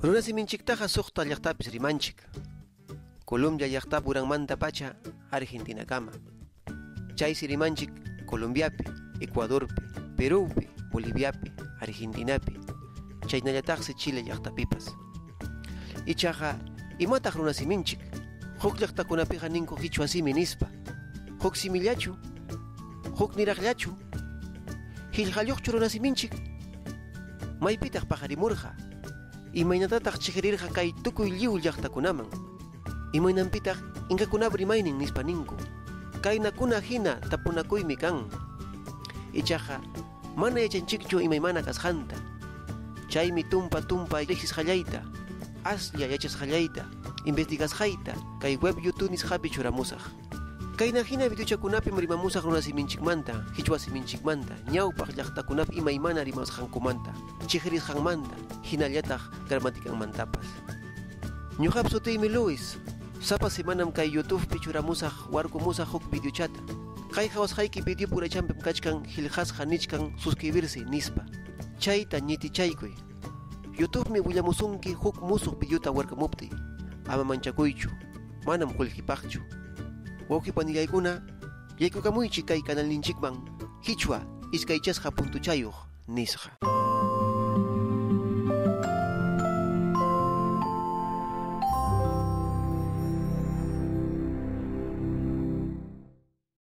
Runasiminchiktaqa suqta llaqtapis rimanchik. Colombia llaqta puranmanta pacha Argentinakama. Chaysi rimanchik Colombiapi, Ecuadorpi, Perupi, Boliviapi, Argentinapi, chaynallataqsi Chile llaqtapipas. Ichaqa imataq runasiminchik, huk llaqtakunapiqa ninku qichwa simi nispa. Huk simillachu, huk niraqllachu, qillqalluqchu runasiminchik. Maypitaq paqarimurqa, imaynatataq chiqirirqa kay tukuy lliw llaqtakunaman. Imaynanpitaq inkakunapa rimaynin nispa ninku. Kaynakuna hina tapunakuymi kan. Ichaqa mana yachanchikchu imaymana kasqanta. Chaymi tumpa riqsisqallayta, aslla yachasqallayta, investigasqayta kay web YouTube nisqapi churamusaq. Kayna hina videochakunapi rimamusaq runasiminchikmanta, qichwasiminchikmanta, ñawpaq llaqtakunapi imaymana rimasqankumanta, chiqrisqanmanta, hinallataq gramatikanmantapas. Ñuqapas sutiymi Luis. Sapa semanam kay YouTubepi churamusaq warkumusaq huk videochata. Kay hawasqayki video purachanpim kachkan qillqasqa nichkan suscribirse nispa. Chayta ñitichaykuy. YouTubemi willamusunki huk musuq videota warkamupti. Ama manchakuychu, manam qullqipaqchu. Wawqipanillaykuna, yaykukamuychik kay kanalninchikman Qichwa iskaychasqa puntuchayuq nisqa.